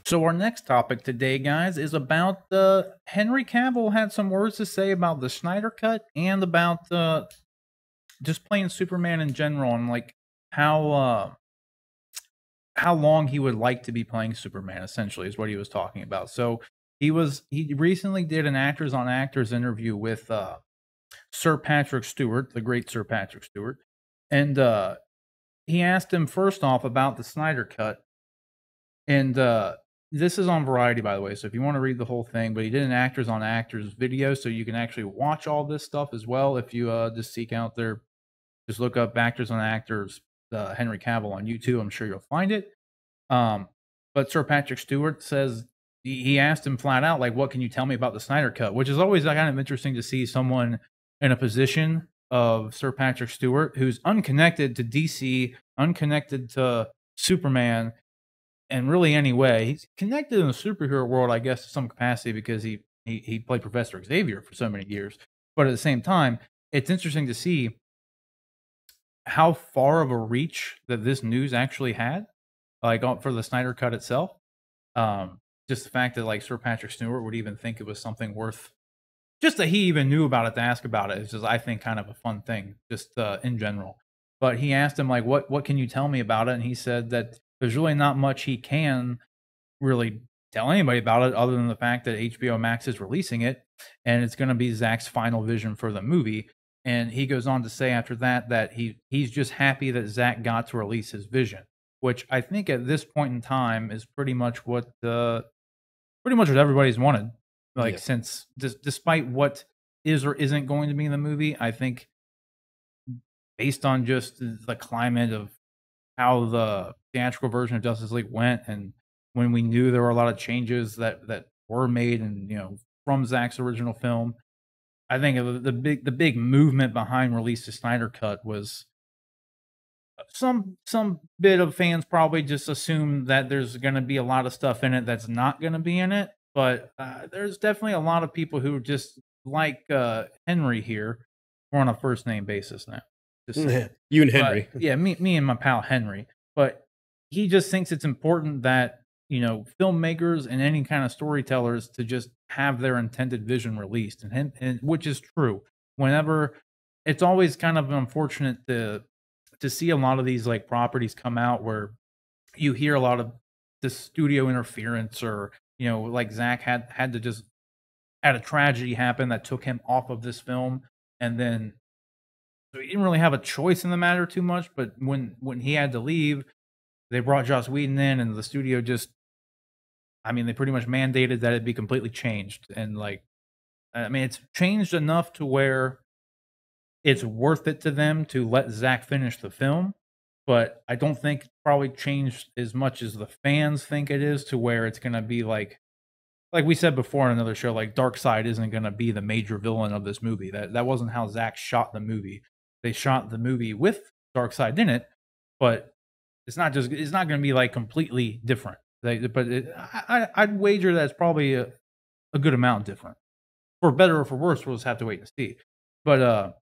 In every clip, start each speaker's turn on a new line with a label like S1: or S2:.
S1: So our next topic today, guys, is about Henry Cavill had some words to say about the Snyder Cut and about just playing Superman in general and like how uh, how long he would like to be playing Superman. Essentially, is what he was talking about. So he recently did an actors on actors interview with Sir Patrick Stewart, the great Sir Patrick Stewart, and he asked him first off about the Snyder Cut. And this is on Variety, by the way. So if you want to read the whole thing, but he did an actors on actors video, so you can actually watch all this stuff as well. If you just seek out there, just look up actors on actors, Henry Cavill on YouTube. I'm sure you'll find it. Um, but Sir Patrick Stewart says he asked him flat out, like, "What can you tell me about the Snyder Cut?" Which is always kind of interesting to see someone in a position of Sir Patrick Stewart, who's unconnected to DC, unconnected to Superman, and really any way. He's connected in the superhero world, I guess, to some capacity because he played Professor Xavier for so many years. But at the same time, it's interesting to see how far of a reach that this news actually had, like for the Snyder Cut itself. Just the fact that like Sir Patrick Stewart would even think it was something worth, just that he even knew about it to ask about it is just, I think, kind of a fun thing, just in general. But he asked him like, "What can you tell me about it?" And he said that there's really not much he can really tell anybody about it other than the fact that HBO Max is releasing it, and it's going to be Zach's final vision for the movie. And he goes on to say after that that he's just happy that Zach got to release his vision, which I think at this point in time is pretty much what everybody's wanted. Like
S2: Yeah.
S1: since despite what is or isn't going to be in the movie, I think based on just the climate of how the theatrical version of Justice League went, and when we knew there were a lot of changes that were made, and from Zack's original film, I think the big movement behind release the Snyder Cut was some bit of fans probably just assume that there's going to be a lot of stuff in it that's not going to be in it, but there's definitely a lot of people who just like Henry here. We're on a first name basis now. Just saying.
S2: You and
S1: But
S2: Henry.
S1: yeah, me and my pal Henry. But he just thinks it's important that, filmmakers and any kind of storytellers to just have their intended vision released, and which is true. Whenever it's always kind of unfortunate to see a lot of these like properties come out where you hear a lot of the studio interference, or like Zach had to just had a tragedy happen that took him off of this film, and then so he didn't really have a choice in the matter too much. But when he had to leave, they brought Joss Whedon in, and the studio just, I mean, they pretty much mandated that it be completely changed. And like, I mean, it's changed enough to where it's worth it to them to let Zach finish the film, but I don't think it's probably changed as much as the fans think it is, to where it's gonna be like we said before in another show, like Darkseid isn't gonna be the major villain of this movie. That wasn't how Zach shot the movie. They shot the movie with Darkseid in it, but it's not gonna be like completely different. I'd wager that it's probably a good amount different. For better or for worse, we'll just have to wait and see. But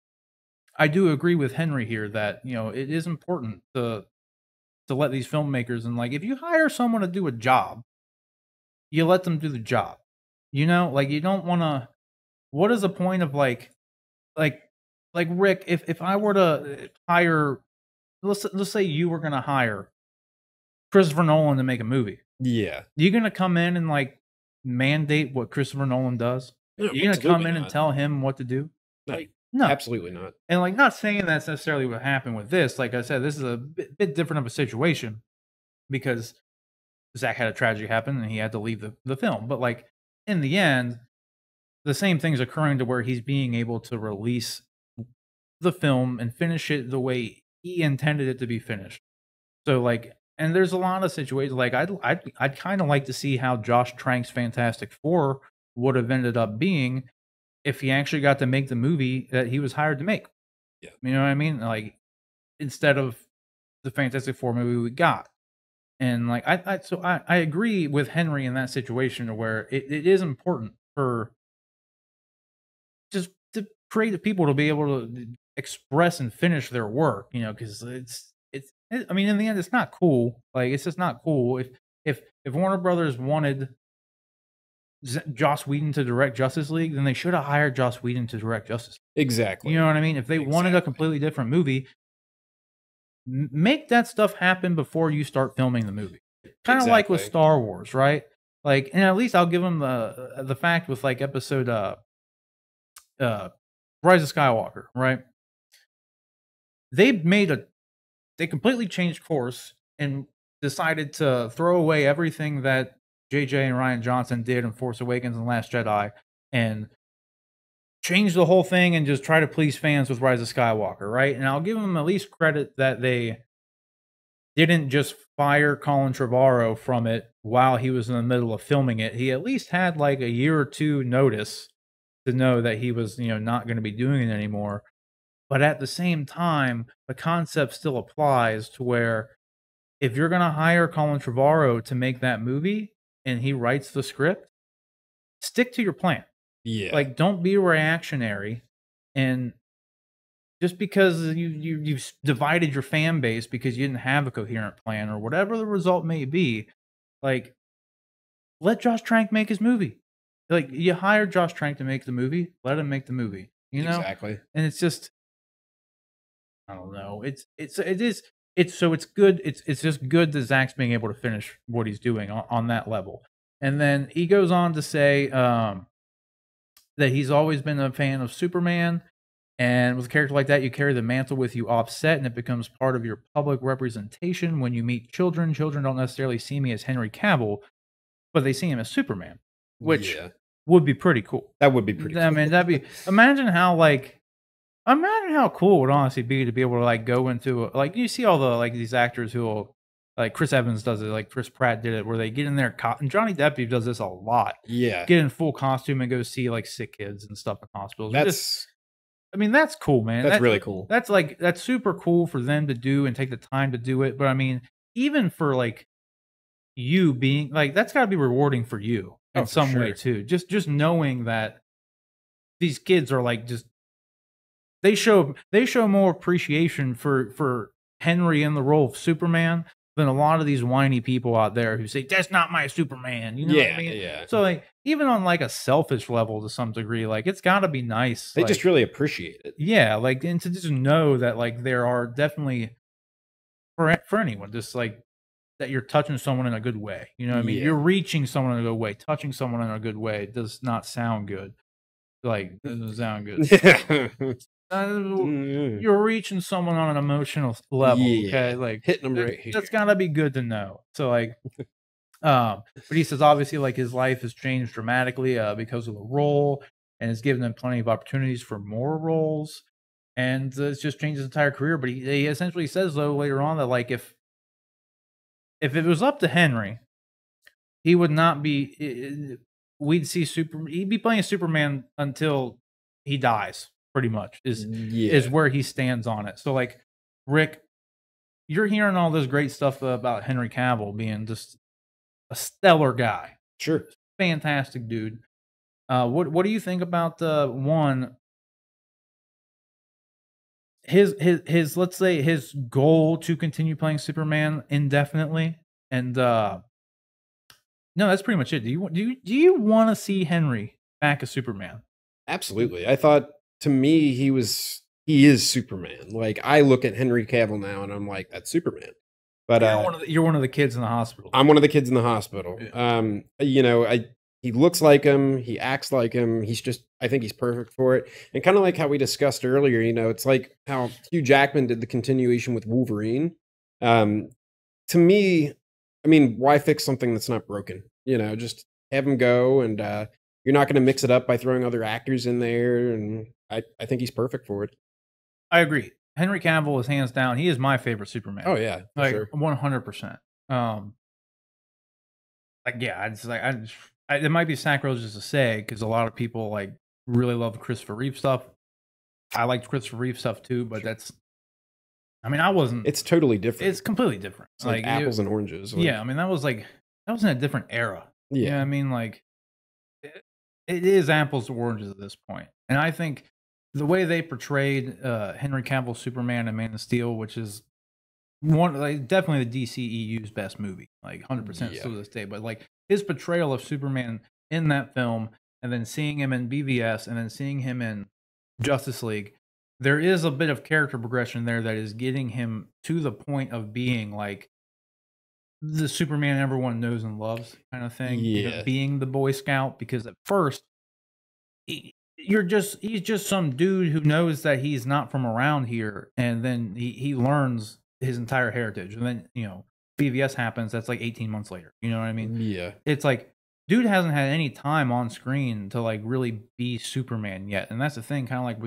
S1: I do agree with Henry here that it is important to let these filmmakers, and like if you hire someone to do a job, you let them do the job. Like you don't want to. What is the point of like like Rick? If I were to hire, let's say you were going to hire Christopher Nolan to make a movie,
S2: Yeah.
S1: you going to come in and like mandate what Christopher Nolan does?
S2: No,
S1: You're going to come
S2: absolutely
S1: in and
S2: not.
S1: tell him what to do?
S2: No,
S1: Like no.
S2: absolutely not.
S1: And like, not saying that's necessarily what happened with this. Like I said, this is a bit different of a situation because Zach had a tragedy happen and he had to leave the film. But like in the end, the same thing's occurring to where he's being able to release the film and finish it the way he intended it to be finished. So like, and there's a lot of situations like I'd kind of like to see how Josh Trank's Fantastic Four would have ended up being if he actually got to make the movie that he was hired to make.
S2: Yeah.
S1: You know what I mean? Like instead of the Fantastic Four movie we got. And like I agree with Henry in that situation to where it is important for just to creative people to be able to express and finish their work, because I mean, in the end, it's not cool. Like it's just not cool if if Warner Brothers wanted Joss Whedon to direct Justice League, then they should have hired Joss Whedon to direct Justice League.
S2: Exactly.
S1: You know what I mean? If they wanted a completely different movie, make that stuff happen before you start filming the movie. Kind of like with Star Wars, right? Like, and at least I'll give them the fact with like episode Rise of Skywalker, right? They completely changed course and decided to throw away everything that JJ and Ryan Johnson did in Force Awakens and Last Jedi and change the whole thing and just try to please fans with Rise of Skywalker, right? And I'll give them at least credit that they didn't just fire Colin Trevorrow from it while he was in the middle of filming it. He at least had like a year or two notice to know that he was, not going to be doing it anymore. But at the same time, the concept still applies to where if you're going to hire Colin Trevorrow to make that movie and he writes the script, stick to your plan.
S2: Yeah.
S1: Like, don't be reactionary. And just because you've divided your fan base because you didn't have a coherent plan or whatever the result may be, like, let Josh Trank make his movie. Like, you hired Josh Trank to make the movie, let him make the movie.
S2: Exactly.
S1: And it's just, I don't know. It's good. It's just good that Zach's being able to finish what he's doing on that level. And then he goes on to say that he's always been a fan of Superman. And with a character like that, you carry the mantle with you offset, and it becomes part of your public representation. When you meet children, children don't necessarily see me as Henry Cavill, but they see him as Superman, which would be pretty cool.
S2: That would be pretty cool.
S1: I mean, imagine how cool it would honestly be to be able to like go into like you see all the like these actors who will like Chris Evans does it, like Chris Pratt did it, where they get in their and Johnny Depp does this a lot.
S2: Yeah,
S1: get in full costume and go see like sick kids and stuff in hospitals. That's cool, man.
S2: That's really cool.
S1: That's super cool for them to do and take the time to do it. But I mean, even for like you being like, that's got to be rewarding for you in some way too. Just knowing that these kids are like they show more appreciation for Henry in the role of Superman than a lot of these whiny people out there who say that's not my Superman. You know what I mean?
S2: Yeah.
S1: So like even on like a selfish level to some degree, like it's got to be nice.
S2: They just really appreciate it.
S1: Yeah, like and to just know that like there are definitely for anyone just like that you're touching someone in a good way. You know what I mean? You're reaching someone in a good way. Touching someone in a good way does not sound good. Like doesn't sound good. You're reaching someone on an emotional level, okay? Like
S2: hitting them right here.
S1: That's gotta be good to know. So like, but he says obviously like his life has changed dramatically because of the role, and it's given him plenty of opportunities for more roles, and it's just changed his entire career. But he essentially says though later on that like if it was up to Henry, he would not be. We'd see he'd be playing Superman until he dies. Pretty much is where he stands on it. So like Rick, you're hearing all this great stuff about Henry Cavill being just a stellar guy.
S2: Sure.
S1: Fantastic dude. What do you think about one his let's say his goal to continue playing Superman indefinitely? And no, that's pretty much it. Do you want to see Henry back as Superman?
S2: Absolutely. I thought to me, he is Superman. Like I look at Henry Cavill now and I'm like, that's Superman. But
S1: you're one of the kids in the hospital.
S2: I'm one of the kids in the hospital. Yeah. He looks like him, he acts like him. I think he's perfect for it. And kind of like how we discussed earlier, it's like how Hugh Jackman did the continuation with Wolverine. To me, I mean, why fix something that's not broken? Just have him go, and you're not going to mix it up by throwing other actors in there. And I think he's perfect for it.
S1: I agree. Henry Cavill is hands down. He is my favorite Superman.
S2: Oh yeah,
S1: like
S2: sure.
S1: 100%. Like yeah, it might be sacrilegious to say because a lot of people like really love the Christopher Reeve stuff. I liked Christopher Reeve stuff too, but I wasn't.
S2: It's totally different.
S1: It's completely different.
S2: It's like apples and oranges.
S1: Yeah, I mean that was in a different era.
S2: Yeah,
S1: you know what I mean like. It is apples to oranges at this point. And I think the way they portrayed Henry Cavill Superman and Man of Steel, which is one, like, definitely the DCEU's best movie, like 100%
S2: Yeah.
S1: still to this day. But like his portrayal of Superman in that film, and then seeing him in BVS, and then seeing him in Justice League, there is a bit of character progression there that is getting him to the point of being like the Superman everyone knows and loves, kind of thing. You know,
S2: Yeah.
S1: being the Boy Scout, because at first he's just some dude who knows that he's not from around here, and then he learns his entire heritage, and then BVS happens. That's like 18 months later. You know what I mean?
S2: Yeah.
S1: It's like dude hasn't had any time on screen to like really be Superman yet, and that's the thing. Kind of like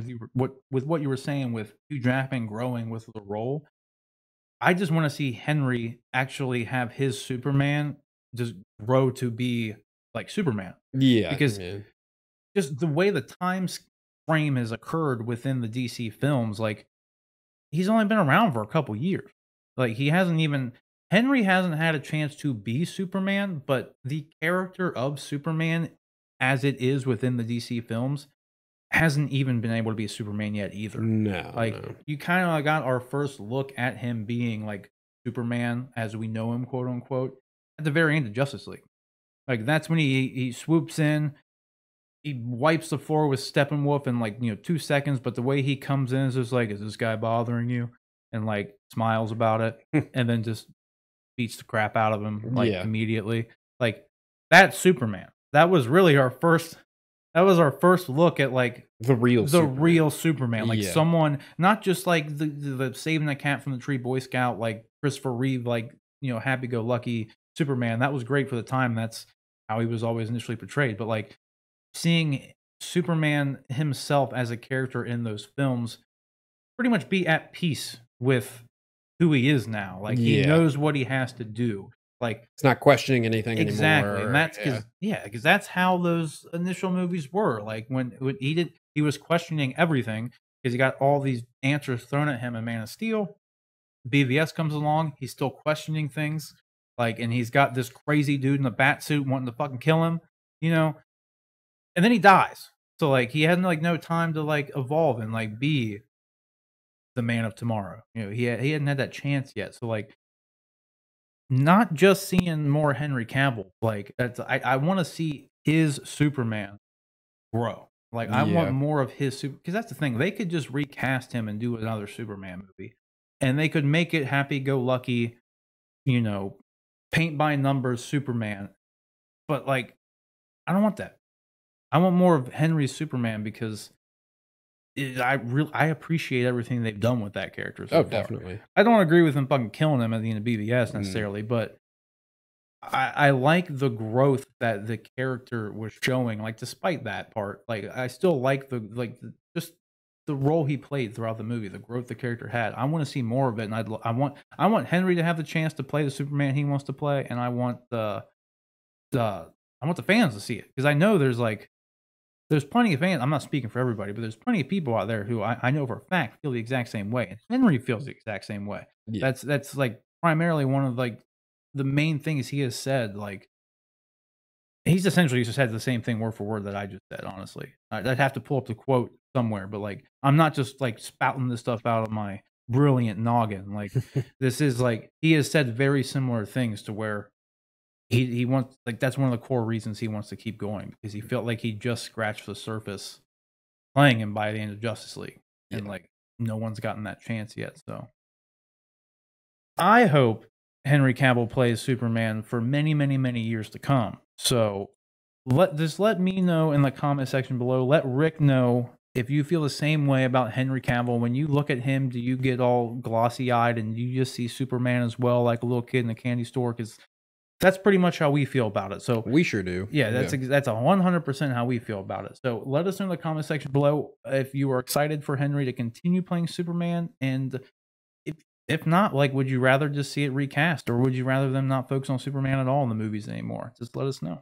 S1: with what you were saying with Hugh Jackman growing with the role. I just want to see Henry actually have his Superman just grow to be like Superman,
S2: Yeah.
S1: because
S2: Yeah.
S1: just the way the time frame has occurred within the DC films, like he's only been around for a couple years. Like Henry hasn't had a chance to be Superman, but the character of Superman as it is within the DC films hasn't even been able to be a Superman yet either.
S2: No.
S1: Like
S2: No.
S1: you kind of got our first look at him being like Superman as we know him, quote unquote, at the very end of Justice League. Like that's when he swoops in, he wipes the floor with Steppenwolf in like 2 seconds, but the way he comes in is just like, is this guy bothering you? And like smiles about it, and then just beats the crap out of him like
S2: Yeah.
S1: immediately. Like that's Superman. That was really our first. That was our first look at like
S2: The real
S1: Superman, like
S2: Yeah.
S1: someone not just like the saving the cat from the tree Boy Scout, like Christopher Reeve, like happy go lucky Superman. That was great for the time. That's how he was always initially portrayed. But like seeing Superman himself as a character in those films pretty much be at peace with who he is now. Like he
S2: Yeah.
S1: knows what he has to do. Like
S2: It's not questioning anything
S1: exactly,
S2: anymore.
S1: and that's because that's how those initial movies were. Like when he was questioning everything because he got all these answers thrown at him in Man of Steel. BVS comes along, he's still questioning things. Like, and he's got this crazy dude in the bat suit wanting to fucking kill him, and then he dies. So like he had like no time to like evolve and like be the Man of Tomorrow. He hadn't had that chance yet. So like not just seeing more Henry Cavill, like that's I want to see his Superman grow. Like I want
S2: Yeah.
S1: more of his super, because that's the thing. They could just recast him and do another Superman movie, and they could make it happy-go-lucky, paint by numbers Superman. But like, I don't want that. I want more of Henry's Superman because I appreciate everything they've done with that character. So
S2: Oh,
S1: far.
S2: definitely.
S1: I don't agree with him fucking killing him at the end of BVS necessarily, but I like the growth that the character was showing. Like, despite that part, like I still like just the role he played throughout the movie, the growth the character had. I want to see more of it, and I want Henry to have the chance to play the Superman he wants to play, and I want the fans to see it, because I know there's plenty of fans. I'm not speaking for everybody, but there's plenty of people out there who I know for a fact feel the exact same way, and Henry feels the exact same way.
S2: Yeah.
S1: That's like primarily one of like the main things he has said. Like he's essentially just said the same thing word for word that I just said. Honestly, I'd have to pull up the quote somewhere, but like I'm not just like spouting this stuff out of my brilliant noggin. Like this is like he has said very similar things to where he wants, like that's one of the core reasons he wants to keep going, because he felt like he just scratched the surface playing him by the end of Justice League, and like no one's gotten that chance yet. So I hope Henry Cavill plays Superman for many, many, many years to come. So let me know in the comment section below. Let Rick know if you feel the same way about Henry Cavill. When you look at him, do you get all glossy eyed and you just see Superman as well, like a little kid in a candy store? Because that's pretty much how we feel about it. So
S2: We sure do.
S1: yeah, that's 100% how we feel about it. So let us know in the comment section below if you are excited for Henry to continue playing Superman, and if not, like, would you rather just see it recast, or would you rather them not focus on Superman at all in the movies anymore? Just let us know.